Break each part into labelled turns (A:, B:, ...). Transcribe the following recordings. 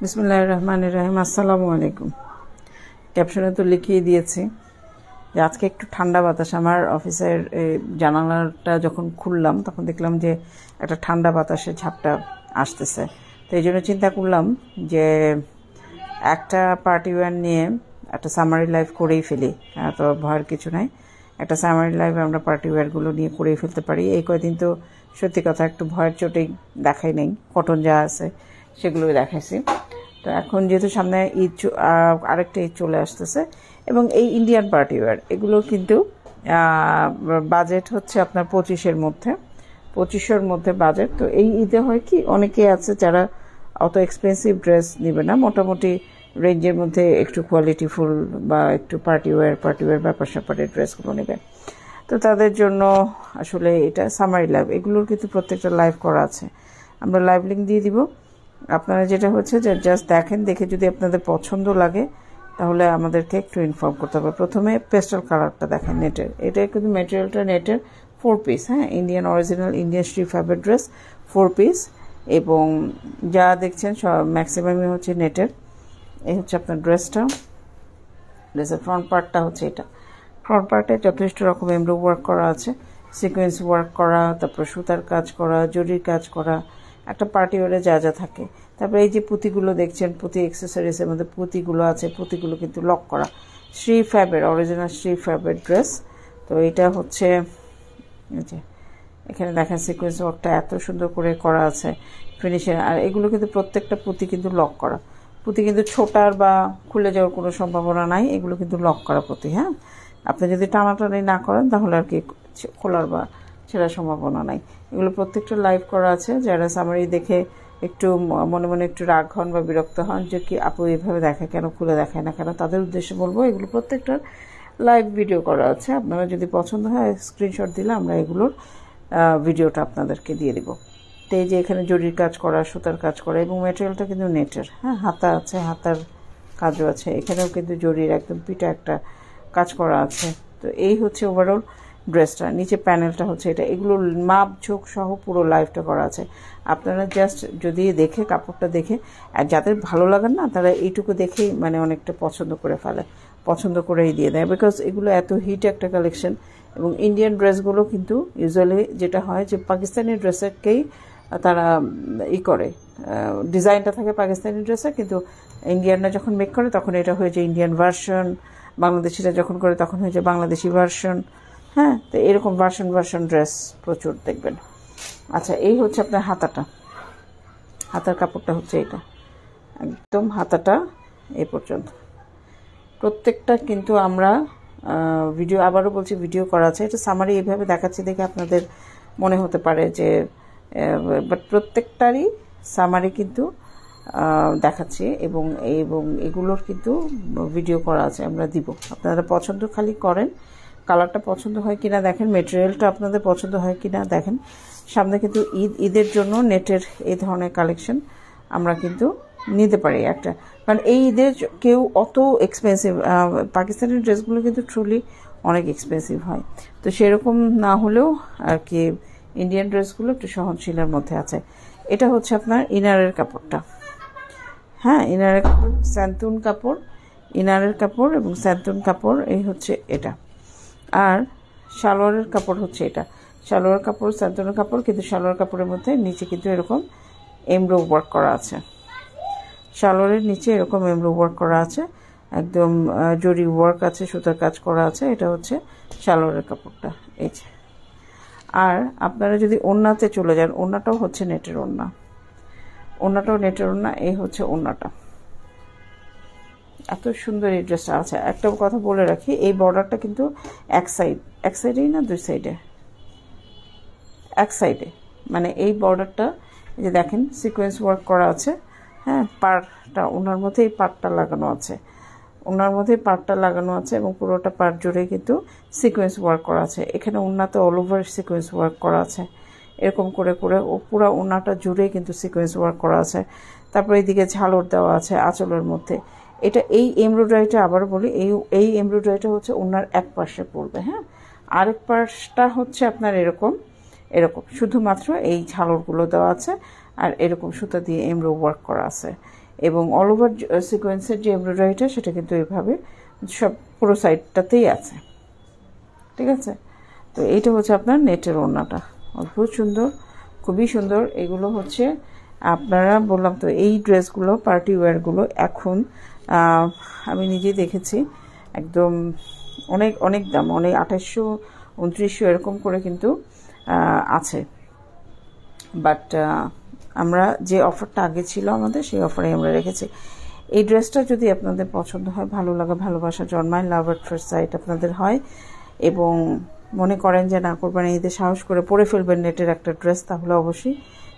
A: বিসমিল্লাহির রহমানির রহিম। আসসালামু আলাইকুম। ক্যাপশনে তো লিখিয়ে দিয়েছি যে আজকে একটু ঠান্ডা বাতাস। আমার অফিসের জানালাটা যখন খুললাম তখন দেখলাম যে একটা ঠান্ডা বাতাসের ঝাপটা আসতেছে। তো এই জন্য চিন্তা করলাম যে একটা পার্টি ওয়্যার নিয়ে একটা সামারি লাইভ করেই ফেলি, তো ভয়ের কিছু নাই। একটা সামারি লাইভ আমরা পার্টি ওয়্যারগুলো নিয়ে করেই ফেলতে পারি। এই কয়দিন তো সত্যি কথা একটু ভয়ের চোটেই দেখাই নেই, কটন যা আছে সেগুলোই দেখাইছি। তো এখন যেহেতু সামনে ঈদ, আরেকটা ঈদ চলে আসতেছে, এবং এই ইন্ডিয়ান পার্টি ওয়্যার এগুলো কিন্তু বাজেট হচ্ছে আপনার 2500-এর মধ্যে বাজেট। তো এই ঈদে হয় কি, অনেকে আছে যারা অত এক্সপেন্সিভ ড্রেস নেবে না, মোটামুটি রেঞ্জের মধ্যে একটু কোয়ালিটিফুল বা একটু পার্টি ওয়্যার ব্যাপার স্যাপারের ড্রেসগুলো নেবে। তো তাদের জন্য আসলে এটা সামারি লাইভ, এগুলোর কিন্তু প্রত্যেকটা লাইভ করা আছে। আমরা লাইভ লিঙ্ক দিয়ে দিব। আপনারা যেটা হচ্ছে যে জাস্ট দেখেন, দেখে যদি আপনাদের পছন্দ লাগে তাহলে আমাদেরকে একটু ইনফর্ম করতে হবে। প্রথমে পেস্টাল কালারটা দেখেন নেটের, এটা কিন্তু ম্যাটেরিয়ালটা নেটের 4 পিস, হ্যাঁ, Indian original Indian strip fibre dress 4 piece, এবং যা দেখছেন সব ম্যাক্সিমামই হচ্ছে নেটের। এই হচ্ছে আপনার ড্রেসের ফ্রন্ট পার্টটা হচ্ছে এটা। ফ্রন্ট পার্টে যথেষ্ট রকম এমব্রো ওয়ার্ক করা আছে, সিকোয়েন্স ওয়ার্ক করা, তারপর সুতার কাজ করা, জরির কাজ করা, একটা পার্টি ওয়ারে যা যা থাকে। তারপরে এই যে পুঁতিগুলো দেখছেন, পুঁতি অ্যাক্সেসরিজের মধ্যে পুঁতিগুলো আছে, পুঁতিগুলো কিন্তু লক করা, শ্রী ফ্যাবের অরিজিনাল শ্রী ফ্যাবের ড্রেস। তো এটা হচ্ছে এখানে দেখেন সিকোয়েন্স ওয়ার্কটা এত সুন্দর করে করা আছে, ফিনিশিং। আর এগুলো কিন্তু প্রত্যেকটা পুঁতি কিন্তু লক করা পুঁতি, কিন্তু ছোটার বা খুলে যাওয়ার কোনো সম্ভাবনা নাই, এগুলো কিন্তু লক করা পুঁতি। হ্যাঁ, আপনি যদি টানাটানি না করেন তাহলে আর কি খোলার বা ছেঁড়ার সম্ভাবনা নাই। এগুলো প্রত্যেকটা লাইভ করা আছে। যারা সামারি দেখে একটু মনে মনে একটু রাগ হন বা বিরক্ত হন যে কি আপু এইভাবে দেখায় কেন, খুলে দেখায় না কেন, তাদের উদ্দেশ্যে বলবো এগুলো প্রত্যেকটার লাইভ ভিডিও করা আছে। আপনারা যদি পছন্দ হয় স্ক্রিনশট দিলে আমরা এগুলোর ভিডিওটা আপনাদেরকে দিয়ে দিব। তো এই যে এখানে জরির কাজ করা, সুতার কাজ করা, এবং ম্যাটেরিয়ালটা কিন্তু নেটের। হ্যাঁ, হাতা আছে, হাতার কাজও আছে, এখানেও কিন্তু জরির একদম পিটা একটা কাজ করা আছে। তো এই হচ্ছে ওভারঅল ড্রেসটা। নিচে প্যানেলটা হচ্ছে এটা, এগুলো মাপ ঝোঁক সহ পুরো লাইভটা করা আছে। আপনারা জাস্ট যদি দেখে, কাপড়টা দেখে, আর যাদের ভালো লাগে না তারা এইটুকু দেখেই মানে অনেকটা পছন্দ করে ফেলে, পছন্দ করেই দিয়ে দেয়, বিকজ এগুলো এত হিট একটা কালেকশন। এবং ইন্ডিয়ান ড্রেসগুলো কিন্তু ইউজুয়ালি যেটা হয় যে পাকিস্তানি ড্রেসেরকেই তারা করে, ডিজাইনটা থাকে পাকিস্তানি ড্রেসে, কিন্তু ইন্ডিয়ানরা যখন মেক করে তখন এটা হয়ে যায় ইন্ডিয়ান ভার্সন, বাংলাদেশিরা যখন করে তখন হয়ে যায় বাংলাদেশি ভার্সন। হ্যাঁ, তো এরকম ভার্সন ড্রেস প্রচুর দেখবেন। আচ্ছা, এই হচ্ছে আপনার হাতার কাপড়টা হচ্ছে এটা, একদম হাতাটা এই পর্যন্ত। প্রত্যেকটা কিন্তু আমরা ভিডিও, আবারও বলছি, ভিডিও করা আছে। এটা সামারি এইভাবে দেখাচ্ছি দেখে আপনাদের মনে হতে পারে যে, বাট প্রত্যেকটারই সামারি কিন্তু দেখাচ্ছি, এবং এগুলোর কিন্তু ভিডিও করা আছে, আমরা দিব। আপনারা পছন্দ খালি করেন, কালারটা পছন্দ হয় কিনা দেখেন, মেটেরিয়ালটা আপনাদের পছন্দ হয় কিনা দেখেন। সামনে কিন্তু ঈদের জন্য নেটের এই ধরনের কালেকশন আমরা কিন্তু নিতে পারি একটা, কারণ এই ঈদের কেউ অত এক্সপেন্সিভ, পাকিস্তানি ড্রেসগুলো কিন্তু ট্রুলি অনেক এক্সপেন্সিভ হয়। তো সেরকম না হলেও আর কি ইন্ডিয়ান ড্রেসগুলো একটু সহনশীলের মধ্যে আছে। এটা হচ্ছে আপনার ইনারের কাপড়টা। হ্যাঁ, ইনারের কাপড়, স্যান্তুন কাপড়, ইনারের কাপড় এবং স্যান্তুন কাপড়, এই হচ্ছে এটা। আর সালোয়ারের কাপড় হচ্ছে এটা, সালোয়ার কাপড়, স্যান্তুনের কাপড়, কিন্তু সালোয়ার কাপড়ের মধ্যে নিচে কিন্তু এরকম এমব্রো ওয়ার্ক করা আছে। সালোয়ারের নিচে এরকম এমব্রো ওয়ার্ক করা আছে, একদম জরি ওয়ার্ক আছে, সুতার কাজ করা আছে। এটা হচ্ছে সালোয়ারের কাপড়টা, এই যে। আর আপনারা যদি ওড়নাতে চলে যান, ওড়নাটাও হচ্ছে নেটের ওড়না, ওড়নাটাও নেটের ওড়না। এই হচ্ছে ওড়নাটা, এত সুন্দর এই ড্রেসটা আছে। একটা কথা বলে রাখি, এই বর্ডারটা কিন্তু এক সাইডেই না, দুই সাইডে, এক সাইডে, মানে এই বর্ডারটা এই যে দেখেন সিকোয়েন্স ওয়ার্ক করা আছে। হ্যাঁ, পাড়টা ওনার মধ্যে, এই পাড়টা লাগানো আছে, ওনার মধ্যে পাড়টা লাগানো আছে, এবং পুরোটা পাড় জুড়ে কিন্তু সিকোয়েন্স ওয়ার্ক করা আছে। এখানে ওনাতে অল ওভার সিকোয়েন্স ওয়ার্ক করা আছে, এরকম করে করে ও পুরো ওনাটা জুড়ে কিন্তু সিকোয়েন্স ওয়ার্ক করা আছে। তারপরে এইদিকে ঝালর দেওয়া আছে আঁচলের মধ্যে। এটা এই এমব্রয়ডারিটা, আবার বলি, এই এমব্রয়ডারিটা হচ্ছে ওনার এক পাশে পড়বে। হ্যাঁ, আরেক পাশটা হচ্ছে আপনার এরকম শুধুমাত্র এই ঝালরগুলো দেওয়া আছে, আর এরকম সুতা দিয়ে এমব্রো ওয়ার্ক করা আছে। এবং অল ওভার সিকোয়েন্সের যে এমব্রয়ডারিটা সেটা কিন্তু এইভাবে সব পুরো সাইডটাতেই আছে, ঠিক আছে। তো এইটা হচ্ছে আপনার নেটের ওড়নাটা, অদ্ভুত সুন্দর, খুবই সুন্দর। এগুলো হচ্ছে আপনারা বললাম তো এই ড্রেসগুলো পার্টি ওয়্যারগুলো এখন আমি নিজেই দেখেছি একদম অনেক অনেক দাম, অনেক 2800 2900 এরকম করে কিন্তু আছে। বাট আমরা যে অফারটা আগে ছিল আমাদের সেই অফারে আমরা রেখেছি। এই ড্রেসটা যদি আপনাদের পছন্দ হয়, ভালো লাগা ভালোবাসা জন্মায়, লাভ এট ফার্স্ট সাইট আপনাদের হয় এবং মনে করেন যে না কোরবানি ঈদে সাহস করে পরে ফেলবেন নেটের একটা ড্রেস, তাহলে অবশ্যই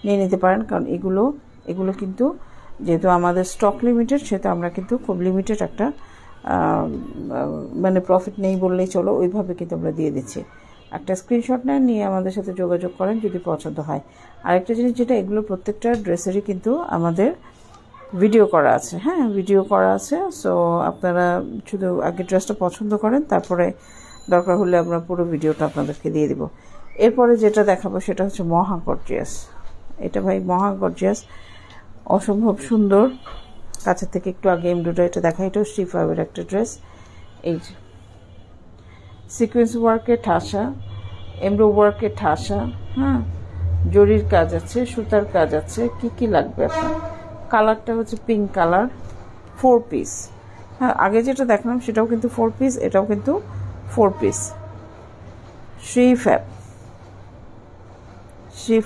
A: নিয়ে নিতে পারেন। কারণ এগুলো কিন্তু যেহেতু আমাদের স্টক লিমিটেড, সেহেতু আমরা কিন্তু খুব লিমিটেড একটা মানে প্রফিট নেই বললেই চলো, ওইভাবে কিন্তু আমরা দিয়ে দিচ্ছি। একটা স্ক্রিনশট নেন, নিয়ে আমাদের সাথে যোগাযোগ করেন যদি পছন্দ হয়। আরেকটা জিনিস যেটা, এগুলো প্রত্যেকটা ড্রেসেরই কিন্তু আমাদের ভিডিও করা আছে, হ্যাঁ ভিডিও করা আছে। সো আপনারা শুধু আগে ড্রেসটা পছন্দ করেন, তারপরে দরকার হলে আমরা পুরো ভিডিওটা আপনাদেরকে দিয়ে দিব। এরপরে যেটা দেখাবো সেটা হচ্ছে মহা গর্জিয়াস। এটা ভাই মহা গর্জিয়াস, অসম্ভব সুন্দর। কাছের থেকে একটু আগে এমব্রয়ডারিটা দেখা, এটাও শ্রী ফাইভের একটা ড্রেস। এই যে সিকোয়েন্স ওয়ার্কের ঠাসা, এমব্রো ওয়ার্কের ঠাসা, হ্যাঁ জরির কাজ আছে, সুতার কাজ আছে, কি কি লাগবে আপনার। কালারটা হচ্ছে পিঙ্ক কালার, 4 পিস। হ্যাঁ আগে যেটা দেখলাম সেটাও কিন্তু 4 পিস, এটাও কিন্তু 4 পিস। শ্রী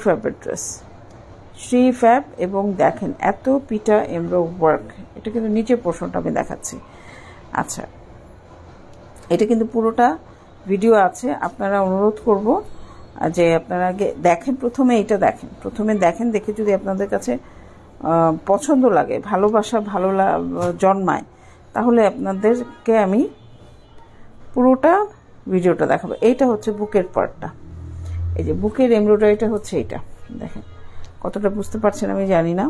A: ফ্যাবের ড্রেস, শ্রী ফ্যাব। এবং দেখেন এত পিটা এমব্রো ওয়ার্ক, এটা কিন্তু নিচের পোর্শনটা আমি দেখাচ্ছি। আচ্ছা, এটা কিন্তু পুরোটা ভিডিও আছে, আপনারা অনুরোধ করব যে আপনারা আগে দেখেন, প্রথমে দেখেন, দেখে যদি আপনাদের কাছে পছন্দ লাগে, ভালোবাসা জন্মায়, তাহলে আপনাদেরকে আমি পুরোটা ভিডিওটা দেখাবো। এইটা হচ্ছে বুকের পার্টটা, এই যে বুকের এমব্রয়ডারিটা হচ্ছে এইটা, দেখেন কতটা বুঝতে পারছেন আমি জানি না।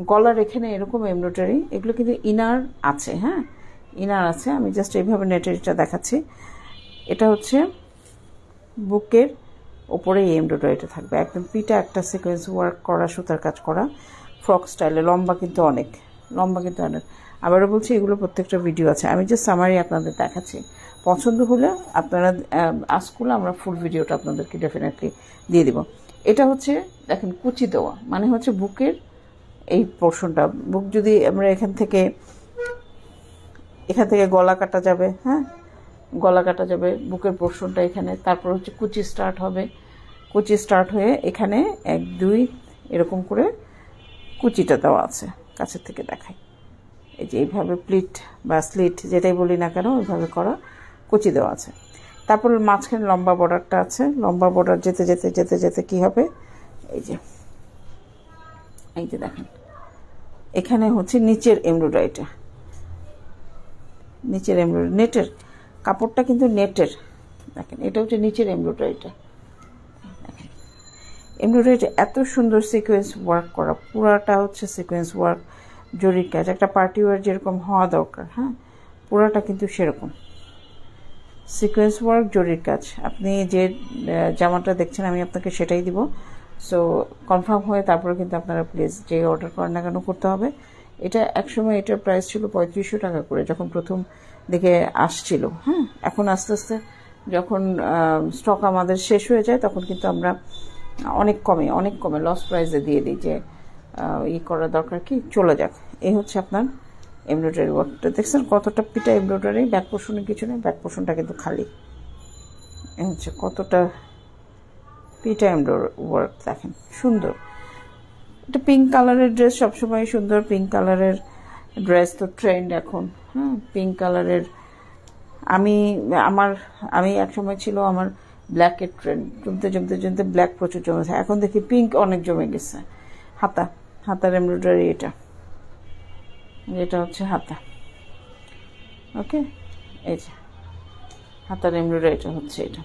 A: গলার এখানে এরকম এমব্রয়ডারি, এগুলো কিন্তু ইনার আছে, হ্যাঁ ইনার আছে। আমি জাস্ট এইভাবে নেটেরটা দেখাচ্ছি। এটা হচ্ছে বুকের ওপরে এই এমব্রয়ডারিটা থাকবে, একদম পিটা একটা সিকোয়েন্স ওয়ার্ক করা, সুতার কাজ করা, ফ্রক স্টাইলে। লম্বা কিন্তু অনেক। আবারও বলছি এগুলো প্রত্যেকটা ভিডিও আছে, আমি জাস্ট সামারি আপনাদের দেখাচ্ছি। পছন্দ হলে আপনারা আস্ক করলে আমরা ফুল ভিডিওটা আপনাদেরকে ডেফিনেটলি দিয়ে দিব। এটা হচ্ছে দেখেন কুচি দেওয়া, মানে হচ্ছে বুকের এই পোর্শনটা, বুক যদি আমরা এখান থেকে গলা কাটা যাবে, হ্যাঁ গলা কাটা যাবে, বুকের পোর্শনটা এখানে, তারপর হচ্ছে কুচি স্টার্ট হয়ে এখানে 1 2 এরকম করে কুচিটা দেওয়া আছে। কাছের থেকে দেখাই, এই যে এইভাবে প্লিট বা স্লিট যেটাই বলি না কেন, ওইভাবে করা কুচি দেওয়া আছে। তারপর মাঝখানে লম্বা বর্ডারটা আছে, লম্বা বর্ডার যেতে কি হবে, এই যে দেখেন এখানে হচ্ছে নিচের এমব্রয়ডারিটা, নেটের কাপড়টা কিন্তু নেটের, দেখেন এটা হচ্ছে নিচের এমব্রয়ডারিটা। এমব্রয়ডারিটা এত সুন্দর সিকোয়েন্স ওয়ার্ক করা, পুরাটা হচ্ছে সিকোয়েন্স ওয়ার্ক, জরির কাজ, একটা পার্টি ওয়্যার যেরকম হওয়া দরকার, হ্যাঁ পুরাটা কিন্তু সেরকম সিকোয়েন্স ওয়ার্ক, জরির কাজ। আপনি যে জামাটা দেখছেন আমি আপনাকে সেটাই দিব। সো কনফার্ম হয়ে তারপরে কিন্তু আপনারা প্লিজ যে অর্ডার করেন না কেন করতে হবে। এটা একসময় এটার প্রাইস ছিল 3500 টাকা করে যখন প্রথম দিকে আসছিল, হ্যাঁ এখন আস্তে আস্তে যখন স্টক আমাদের শেষ হয়ে যায় তখন কিন্তু আমরা অনেক কমে লস প্রাইসে দিয়ে দিই, যে করা দরকার কি চলে যাক। এই হচ্ছে আপনার এমব্রয়ডারি ওয়ার্কটা, দেখছেন কতটা পিটা এমব্রয়ডারি, ব্যাক পোর্শনে কিছু নেই, ব্যাক পোর্শনটা কিন্তু খালি। এই হচ্ছে কতটা পিটা এমব্রয়ডারি ওয়ার্ক, দেখেন সুন্দর। এটা পিঙ্ক কালারের ড্রেস, সবসময় সুন্দর। পিঙ্ক কালারের ড্রেস তো ট্রেন্ড এখন, হ্যাঁ পিঙ্ক কালারের। আমি এক সময় ছিল আমার ব্ল্যাকের ট্রেন্ড, জমতে ব্ল্যাক প্রচুর জমেছে, এখন দেখি পিঙ্ক অনেক জমে গেছে। হাতার এমব্রয়ডারি, এটা হচ্ছে হাতা, ওকে এই যে হাতার এমব্রয়ডারিটা হচ্ছে এটা।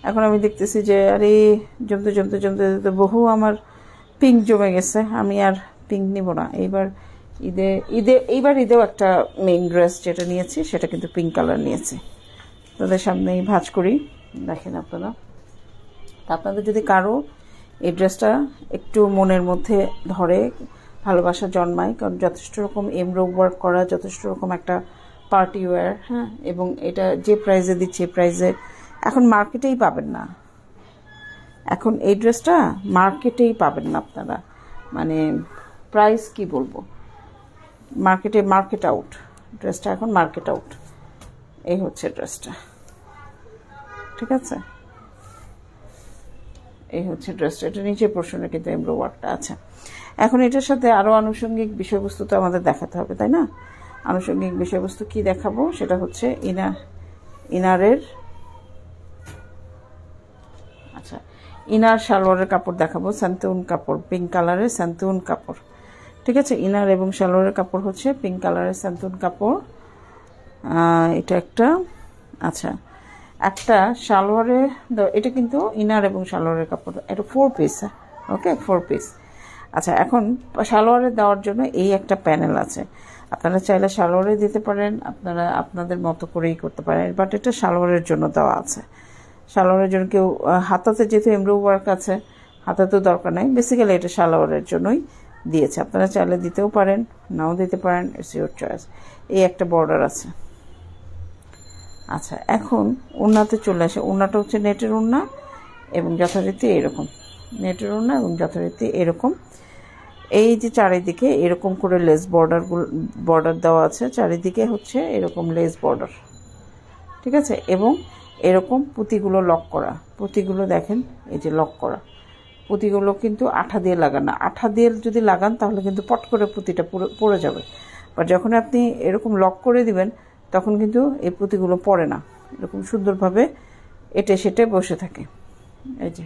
A: এখন আমি দেখতেছি যে আরে জমতে বহু আমার পিঙ্ক জমে গেছে, আমি আর পিঙ্ক নিব না। এইবারেও একটা মেইন ড্রেস যেটা নিয়েছি সেটা কিন্তু পিঙ্ক কালার নিয়েছি। তাদের সামনেই ভাঁজ করি, দেখেন আপনারা। আপনাদের যদি কারো এই ড্রেসটা একটু মনের মধ্যে ধরে, ভালোবাসা জন্মায়, কারণ যথেষ্ট রকম এমব্রো ওয়ার্ক করা, যথেষ্ট রকম একটা পার্টি ওয়্যার। হ্যাঁ, এবং এটা যে প্রাইসে দিচ্ছে প্রাইসে এখন মার্কেটেই পাবেন না। এখন এই ড্রেসটা মার্কেটেই পাবেন না আপনারা, মানে প্রাইস কি বলবো, মার্কেট আউট। ড্রেসটা এখন মার্কেট আউট। এই হচ্ছে ড্রেসটা, ঠিক আছে? এই হচ্ছে ড্রেসটা। এটা নিচের পোর্শনে কিন্তু এমব্রো ওয়ার্কটা আছে। এখন এটার সাথে আরো আনুষঙ্গিক বিষয়বস্তু তো আমাদের দেখাতে হবে, তাই না? আনুষঙ্গিক বিষয়বস্তু কি দেখাবো, সেটা হচ্ছে ইনারের, আচ্ছা, ইনার সালোয়ারের কাপড় দেখাবো, স্যান্তুন কাপড়, পিঙ্ক কালারের স্যান্তুন কাপড়, ঠিক আছে? ইনার এবং সালোয়ারের কাপড় হচ্ছে পিঙ্ক কালারের স্যান্তুন কাপড়। এটা একটা, আচ্ছা, একটা সালোয়ারে, এটা কিন্তু ইনার এবং সালোয়ারের কাপড়, এটা 4 পিস। ওকে, 4 পিস। আচ্ছা, এখন সালোয়ারে দেওয়ার জন্য এই একটা প্যানেল আছে, আপনারা চাইলে সালোয়ারে দিতে পারেন, আপনারা আপনাদের মতো করেই করতে পারেন, বাট এটা সালোয়ারের জন্য দেওয়া আছে। সালোয়ারের জন্য কেউ হাতাতে যেহেতু এমব্রো ওয়ার্ক আছে, হাতাতেও দরকার নাই, বেসিক্যালি এটা সালোয়ারের জন্যই দিয়েছে। আপনারা চাইলে দিতেও পারেন, নাও দিতে পারেন, ইটস ইউর চয়েস। এই একটা বর্ডার আছে। আচ্ছা, এখন ওড়নাতে চলে আসে। ওড়নাটা হচ্ছে নেটের ওড়না এবং যথারীতি এরকম নেটের ওড়না এবং যথারীতি এরকম। এই যে চারিদিকে এরকম করে লেস বর্ডার দেওয়া আছে, চারিদিকে হচ্ছে এরকম লেস বর্ডার, ঠিক আছে? এবং এরকম পুঁতিগুলো লক করা, পুঁতিগুলো দেখেন এই যে লক করা পুঁতিগুলো কিন্তু আঠা দিয়ে লাগান না। আঠা দিয়ে যদি লাগান তাহলে কিন্তু পট করে পুঁতিটা পড়ে যাবে, বাট যখন আপনি এরকম লক করে দিবেন তখন কিন্তু এই পুঁতিগুলো পড়ে না, এরকম সুন্দরভাবে এটে সেটে বসে থাকে। এই যে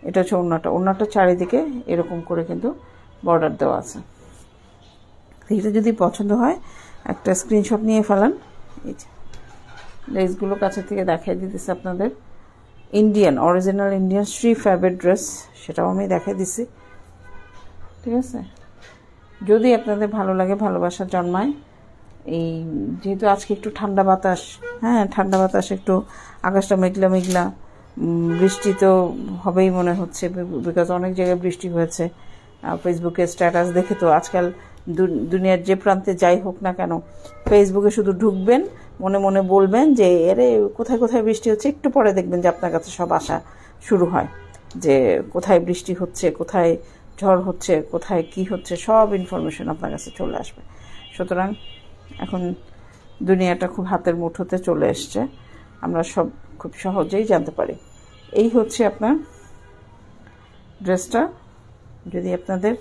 A: এটা হচ্ছে ওড়নাটা চারিদিকে এরকম করে কিন্তু বর্ডার দেওয়া আছে। এটা যদি পছন্দ হয় একটা স্ক্রিনশট নিয়ে ফেলান। এই যে লেসগুলো কাছে থেকে দেখাই দিতেছে আপনাদের, অরিজিনাল ইন্ডিয়ান শ্রী ফ্যাবের ড্রেস, সেটাও আমি দেখাই দিছি, ঠিক আছে? যদি আপনাদের ভালো লাগে, ভালোবাসা জন্মায়, এই যেহেতু আজকে একটু ঠান্ডা বাতাস, হ্যাঁ ঠান্ডা বাতাস, একটু আকাশটা মেঘলা মেঘলা, বৃষ্টি তো হবেই মনে হচ্ছে, বিকজ অনেক জায়গায় বৃষ্টি হয়েছে। ফেসবুকে স্ট্যাটাস দেখে তো আজকাল দুনিয়ার যে প্রান্তে যাই হোক না কেন, ফেসবুকে শুধু ঢুকবেন, মনে মনে বলবেন যে এরে কোথায় কোথায় বৃষ্টি হচ্ছে, একটু পরে দেখবেন যে আপনার কাছে সব আসা শুরু হয়, যে কোথায় বৃষ্টি হচ্ছে, কোথায় ঝড় হচ্ছে, কোথায় কি হচ্ছে, সব ইনফরমেশন আপনার কাছে চলে আসবে। সুতরাং এখন দুনিয়াটা খুব হাতের মুঠোতে চলে এসছে, আমরা সব খুব সহজেই জানতে পারি। এই হচ্ছে আপনার ড্রেসটা। যদি আপনাদের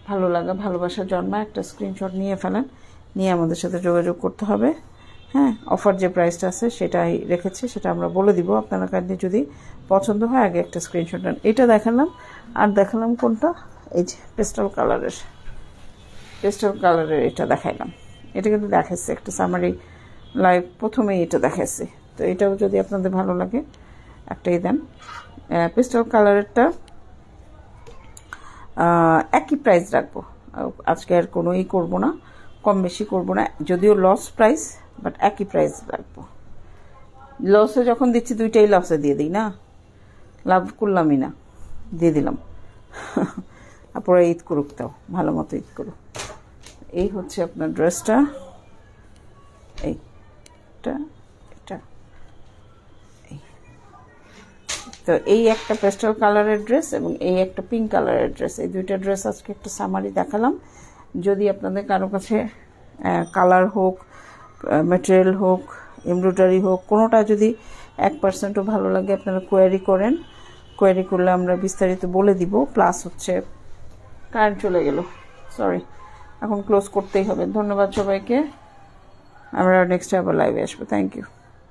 A: ভালো লাগা, ভালোবাসা জন্মায়, একটা স্ক্রিনশট নিয়ে ফেলেন, নিয়ে আমাদের সাথে যোগাযোগ করতে হবে। হ্যাঁ, অফার যে প্রাইসটা আছে সেটাই রেখেছি, সেটা আমরা বলে দিব। আপনারা কাইন্ডলি যদি পছন্দ হয় আগে একটা স্ক্রিনশট নেন। এটা দেখালাম, আর দেখালাম কোনটা, এই যে পেস্টাল কালারের এটা দেখাইলাম। এটা কিন্তু দেখাচ্ছে একটা সামারি লাইভ, প্রথমেই এটা দেখাচ্ছে। তো এটাও যদি আপনাদের ভালো লাগে একটাই দেন। পেস্টাল কালারেরটা একই প্রাইস রাখবো, আজকে আর কোনোই করবো না, কম বেশি করবো না, যদিও লস প্রাইস, বাট একই প্রাইস রাখবো। লসে যখন দিচ্ছি দুইটাই লসে দিয়ে দিই না, লাভ করলামই না, দিয়ে দিলাম। তারপরে ঈদ করুক, তাও ভালো মতো ঈদ করুক। এই হচ্ছে আপনার ড্রেসটা, এইটা এটা তো এই একটা পেস্টাল কালারের ড্রেস এবং এই একটা পিঙ্ক কালারের ড্রেস, এই দুইটা ড্রেস আজকে একটা সামারি দেখালাম। যদি আপনাদের কারো কাছে কালার হোক, ম্যাটেরিয়াল হোক, এমব্রয়ডারি হোক, কোনোটা যদি 1%ও ভালো লাগে আপনারা কোয়ারি করেন, কোয়ারি করলে আমরা বিস্তারিত বলে দিব। প্লাস হচ্ছে কারেন্ট চলে গেল, সরি, এখন ক্লোজ করতেই হবে। ধন্যবাদ সবাইকে, আমরা নেক্সট আবার লাইভে আসবো। Thank you.